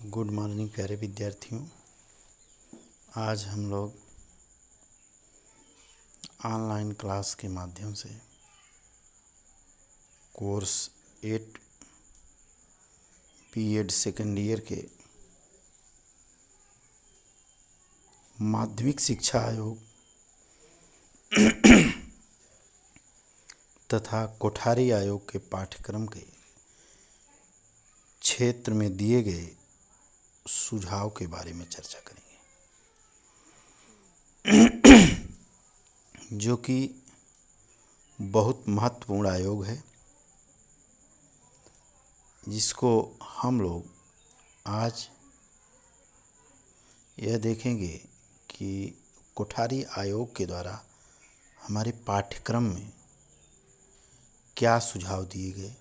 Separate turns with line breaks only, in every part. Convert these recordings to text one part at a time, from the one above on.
Good morning प्यारे विद्यार्थियों। आज हम लोग ऑनलाइन क्लास के माध्यम से कोर्स 8 बीएड सेकेंड ईयर के माध्यमिक शिक्षा आयोग तथा कोठारी आयोग के पाठ्यक्रम के क्षेत्र में दिए गए सुझाव के बारे में चर्चा करेंगे, जो कि बहुत महत्वपूर्ण आयोग है, जिसको हम लोग आज यह देखेंगे कि कोठारी आयोग के द्वारा हमारे पाठ्यक्रम में क्या सुझाव दिए गए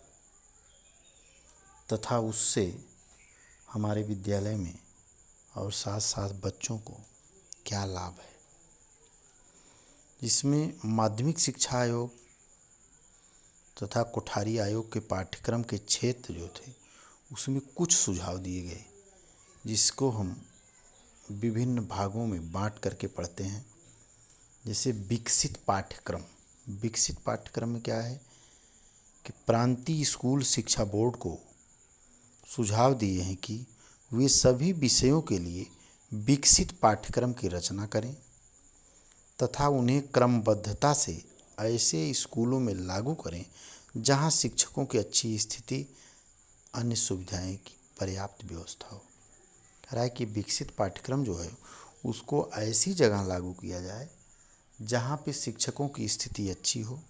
तथा उससे हमारे विद्यालय में और साथ साथ बच्चों को क्या लाभ है। जिसमें माध्यमिक शिक्षा आयोग तथा कोठारी आयोग के पाठ्यक्रम के क्षेत्र जो थे उसमें कुछ सुझाव दिए गए, जिसको हम विभिन्न भागों में बांट करके पढ़ते हैं। जैसे विकसित पाठ्यक्रम में क्या है कि प्रांतीय स्कूल शिक्षा बोर्ड को सुझाव दिए हैं कि वे सभी विषयों के लिए विकसित पाठ्यक्रम की रचना करें तथा उन्हें क्रमबद्धता से ऐसे स्कूलों में लागू करें जहां शिक्षकों की अच्छी स्थिति, अन्य सुविधाएं की पर्याप्त व्यवस्था हो। कह रहा है कि विकसित पाठ्यक्रम जो है उसको ऐसी जगह लागू किया जाए जहां पे शिक्षकों की स्थिति अच्छी हो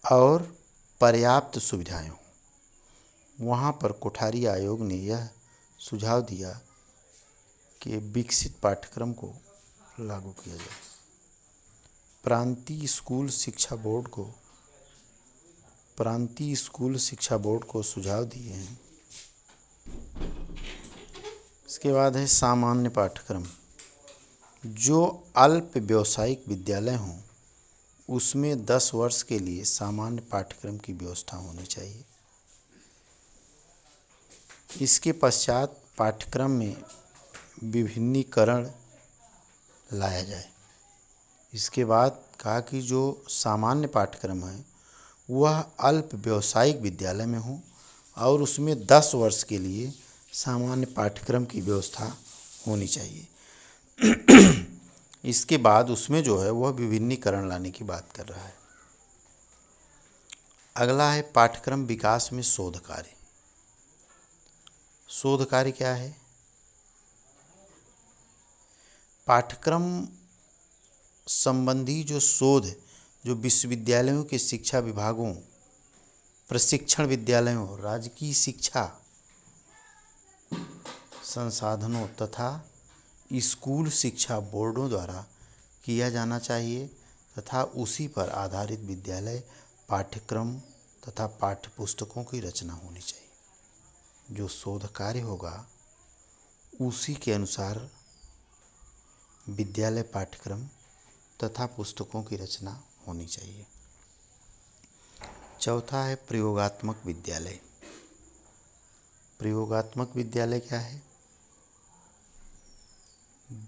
और पर्याप्त सुविधाएं हो। वहाँ पर कोठारी आयोग ने यह सुझाव दिया कि विकसित पाठ्यक्रम को लागू किया जाए। प्रांतीय स्कूल शिक्षा बोर्ड को सुझाव दिए हैं। इसके बाद है सामान्य पाठ्यक्रम। जो अल्प व्यावसायिक विद्यालय हों उसमें 10 वर्ष के लिए सामान्य पाठ्यक्रम की व्यवस्था होनी चाहिए। इसके पश्चात पाठ्यक्रम में विभिन्नीकरण लाया जाए। इसके बाद कहा कि जो सामान्य पाठ्यक्रम है वह अल्प व्यावसायिक विद्यालय में हो और उसमें 10 वर्ष के लिए सामान्य पाठ्यक्रम की व्यवस्था होनी चाहिए। इसके बाद उसमें जो है वह विभिन्नीकरण लाने की बात कर रहा है। अगला है पाठ्यक्रम विकास में शोध कार्य। शोध कार्य क्या है? पाठ्यक्रम संबंधी जो शोध जो विश्वविद्यालयों के शिक्षा विभागों, प्रशिक्षण विद्यालयों, राजकीय शिक्षा संसाधनों तथा स्कूल शिक्षा बोर्डों द्वारा किया जाना चाहिए तथा उसी पर आधारित विद्यालय पाठ्यक्रम तथा पाठ्यपुस्तकों की रचना होनी चाहिए। जो शोध कार्य होगा उसी के अनुसार विद्यालय पाठ्यक्रम तथा पुस्तकों की रचना होनी चाहिए। चौथा है प्रयोगात्मक विद्यालय। प्रयोगात्मक विद्यालय क्या है?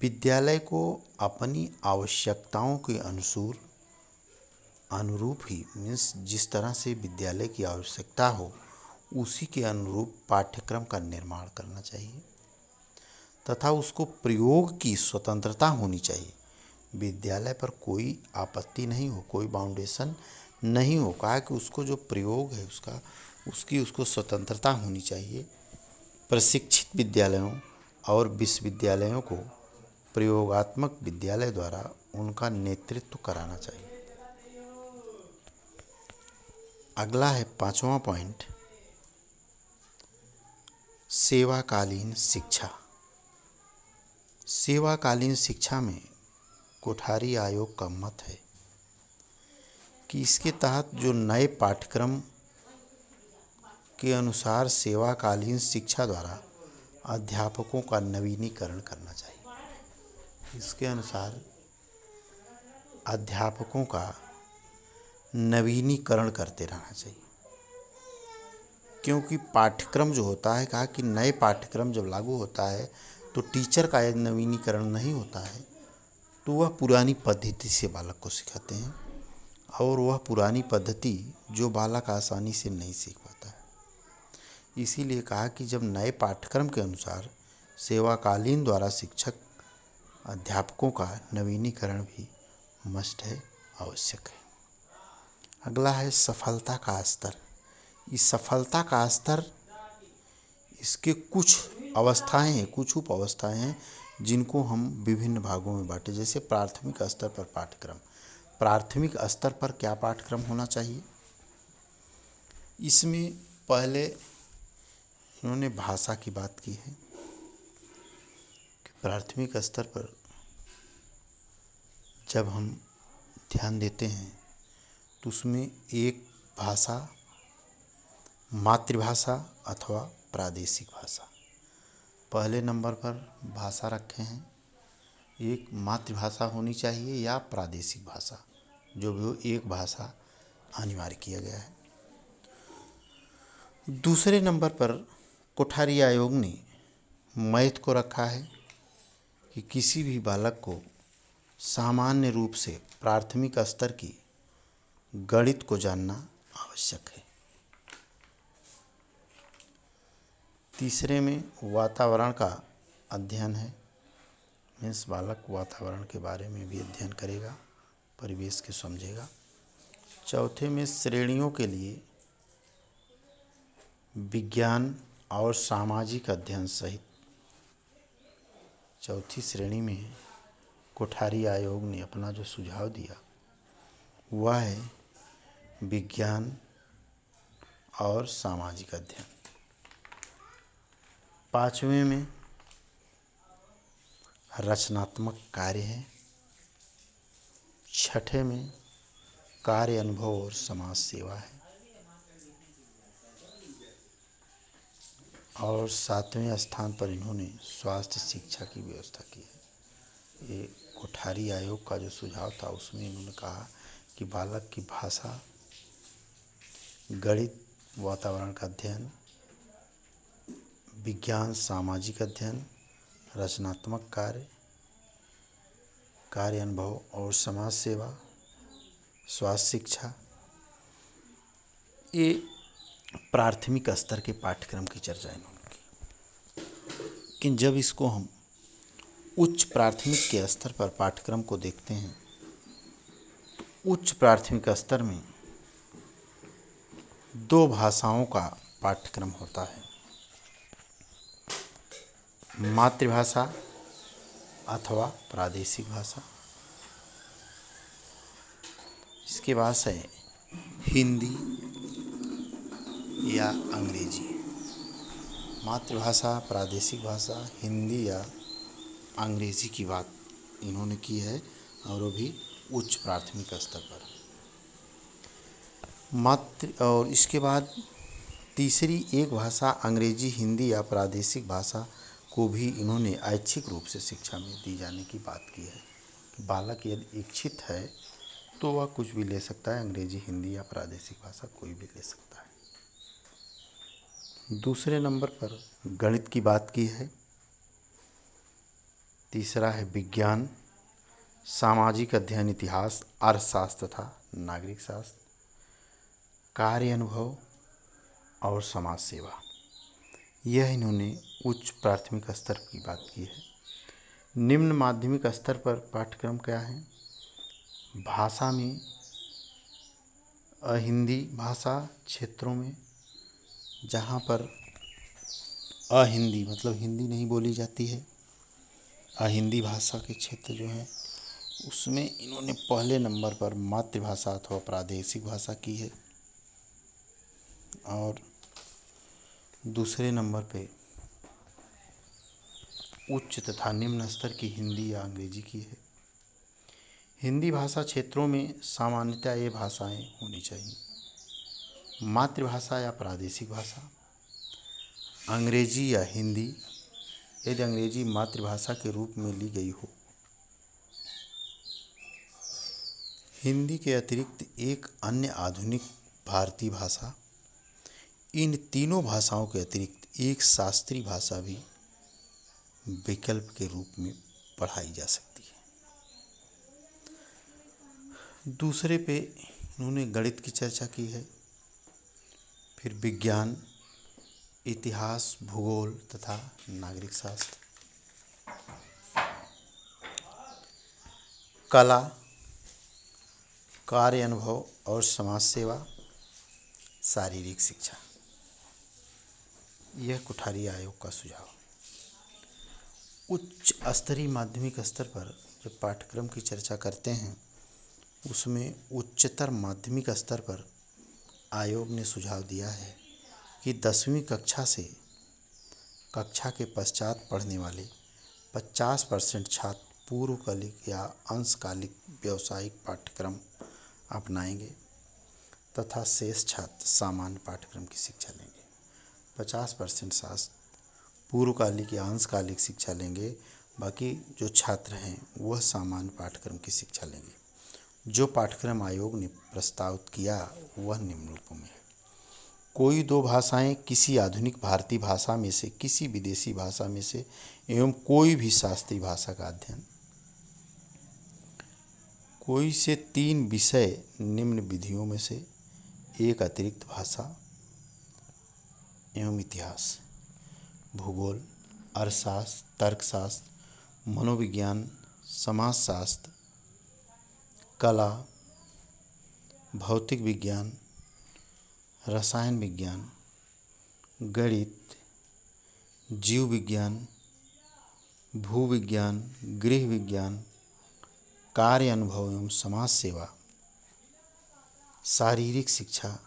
विद्यालय को अपनी आवश्यकताओं के अनुरूप ही मीन्स जिस तरह से विद्यालय की आवश्यकता हो उसी के अनुरूप पाठ्यक्रम का निर्माण करना चाहिए तथा उसको प्रयोग की स्वतंत्रता होनी चाहिए। विद्यालय पर कोई आपत्ति नहीं हो, कोई बाउंडेशन नहीं हो। कहा कि उसको जो प्रयोग है उसको स्वतंत्रता होनी चाहिए। प्रशिक्षित विद्यालयों और विश्वविद्यालयों को प्रयोगात्मक विद्यालय द्वारा उनका नेतृत्व कराना चाहिए। अगला है 5वां पॉइंट, सेवाकालीन शिक्षा। सेवाकालीन शिक्षा में कोठारी आयोग का मत है कि इसके तहत जो नए पाठ्यक्रम के अनुसार सेवाकालीन शिक्षा द्वारा अध्यापकों का नवीनीकरण करना चाहिए। इसके अनुसार अध्यापकों का नवीनीकरण करते रहना चाहिए। क्योंकि पाठ्यक्रम जो होता है, कहा कि नए पाठ्यक्रम जब लागू होता है तो टीचर का यदि नवीनीकरण नहीं होता है तो वह पुरानी पद्धति से बालक को सिखाते हैं, और वह पुरानी पद्धति जो बालक आसानी से नहीं सीख पाता है। इसीलिए कहा कि जब नए पाठ्यक्रम के अनुसार सेवाकालीन द्वारा शिक्षक अध्यापकों का नवीनीकरण भी मस्ट है, आवश्यक है। अगला है सफलता का स्तर। इस सफलता का स्तर, इसके कुछ अवस्थाएं हैं, कुछ उप अवस्थाएं हैं जिनको हम विभिन्न भागों में बांटे। जैसे प्राथमिक स्तर पर पाठ्यक्रम। प्राथमिक स्तर पर क्या पाठ्यक्रम होना चाहिए? इसमें पहले इन्होंने भाषा की बात की है कि प्राथमिक स्तर पर जब हम ध्यान देते हैं तो उसमें एक भाषा, मातृभाषा अथवा प्रादेशिक भाषा, पहले नंबर पर भाषा रखे हैं। एक मातृभाषा होनी चाहिए या प्रादेशिक भाषा, जो भी हो एक भाषा अनिवार्य किया गया है। दूसरे नंबर पर कोठारी आयोग ने मैथ को रखा है कि किसी भी बालक को सामान्य रूप से प्राथमिक स्तर की गणित को जानना आवश्यक है। तीसरे में वातावरण का अध्ययन है, मीन्स बालक वातावरण के बारे में भी अध्ययन करेगा, परिवेश के समझेगा। चौथे में श्रेणियों के लिए विज्ञान और सामाजिक अध्ययन सहित चौथी श्रेणी में कोठारी आयोग ने अपना जो सुझाव दिया वह है विज्ञान और सामाजिक अध्ययन। पांचवें में रचनात्मक कार्य है। छठे में कार्य अनुभव और समाज सेवा है। और सातवें स्थान पर इन्होंने स्वास्थ्य शिक्षा की व्यवस्था की है। ये कोठारी आयोग का जो सुझाव था उसमें इन्होंने कहा कि बालक की भाषा, गणित, वातावरण का अध्ययन, विज्ञान, सामाजिक अध्ययन, रचनात्मक कार्य, कार्य अनुभव और समाज सेवा, स्वास्थ्य शिक्षा, ये प्राथमिक स्तर के पाठ्यक्रम की चर्चा इन्होंने की। लेकिन जब इसको हम उच्च प्राथमिक के स्तर पर पाठ्यक्रम को देखते हैं तो उच्च प्राथमिक स्तर में 2 भाषाओं का पाठ्यक्रम होता है, मातृभाषा अथवा प्रादेशिक भाषा। इसके बाद है हिंदी या अंग्रेजी। मातृभाषा, प्रादेशिक भाषा, हिंदी या अंग्रेजी की बात इन्होंने की है, और वो भी उच्च प्राथमिक स्तर पर। और इसके बाद तीसरी एक भाषा अंग्रेजी, हिंदी या प्रादेशिक भाषा को भी इन्होंने ऐच्छिक रूप से शिक्षा में दी जाने की बात की है कि बालक यदि इच्छित है तो वह कुछ भी ले सकता है, अंग्रेजी, हिंदी या प्रादेशिक भाषा कोई भी ले सकता है। दूसरे नंबर पर गणित की बात की है। तीसरा है विज्ञान, सामाजिक अध्ययन, इतिहास, अर्थशास्त्र तथा नागरिक शास्त्र, कार्य अनुभव और समाज सेवा। यह इन्होंने उच्च प्राथमिक स्तर की बात की है। निम्न माध्यमिक स्तर पर पाठ्यक्रम क्या है? भाषा में अहिंदी भाषा क्षेत्रों में, जहाँ पर अहिंदी मतलब हिंदी नहीं बोली जाती है, अहिंदी भाषा के क्षेत्र जो हैं उसमें इन्होंने पहले नंबर पर मातृभाषा अथवा प्रादेशिक भाषा की है, और दूसरे नंबर पे उच्च तथा निम्न स्तर की हिंदी या अंग्रेजी की है। हिंदी भाषा क्षेत्रों में सामान्यतः ये भाषाएं होनी चाहिए, मातृभाषा या प्रादेशिक भाषा, अंग्रेजी या हिंदी यदि अंग्रेजी मातृभाषा के रूप में ली गई हो। हिंदी के अतिरिक्त एक अन्य आधुनिक भारतीय भाषा इन तीनों भाषाओं के अतिरिक्त एक शास्त्रीय भाषा भी विकल्प के रूप में पढ़ाई जा सकती है। दूसरे पे इन्होंने गणित की चर्चा की है, फिर विज्ञान, इतिहास, भूगोल तथा नागरिक शास्त्र, कला, कार्य अनुभव और समाज सेवा, शारीरिक शिक्षा। यह कोठारी आयोग का सुझाव। उच्च स्तरीय माध्यमिक स्तर पर जब पाठ्यक्रम की चर्चा करते हैं उसमें उच्चतर माध्यमिक स्तर पर आयोग ने सुझाव दिया है कि 10वीं कक्षा से कक्षा के पश्चात पढ़ने वाले 50% छात्र पूर्वकालिक या अंशकालिक व्यावसायिक पाठ्यक्रम अपनाएंगे तथा शेष छात्र सामान्य पाठ्यक्रम की शिक्षा लेंगे। 50% छात्र पूर्वकालिक या अंशकालिक शिक्षा लेंगे, बाकी जो छात्र हैं वह सामान्य पाठ्यक्रम की शिक्षा लेंगे। जो पाठ्यक्रम आयोग ने प्रस्तावित किया वह निम्न रूपों में है। कोई दो भाषाएं किसी आधुनिक भारतीय भाषा में से किसी विदेशी भाषा में से एवं कोई भी शास्त्रीय भाषा का अध्ययन। कोई से 3 विषय निम्न विधियों में से एक अतिरिक्त भाषा एवं इतिहास, भूगोल, अर्थशास्त्र, तर्कशास्त्र, मनोविज्ञान, समाजशास्त्र, कला, भौतिक विज्ञान, रसायन विज्ञान, गणित, जीव विज्ञान, भूविज्ञान, गृह विज्ञान, कार्य अनुभव एवं समाज सेवा, शारीरिक शिक्षा,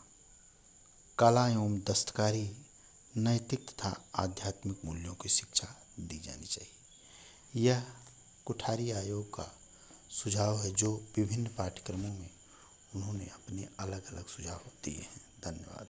कला एवं दस्तकारी, नैतिक तथा आध्यात्मिक मूल्यों की शिक्षा दी जानी चाहिए। यह कोठारी आयोग का सुझाव है जो विभिन्न पाठ्यक्रमों में उन्होंने अपने अलग अलग सुझाव दिए हैं। धन्यवाद।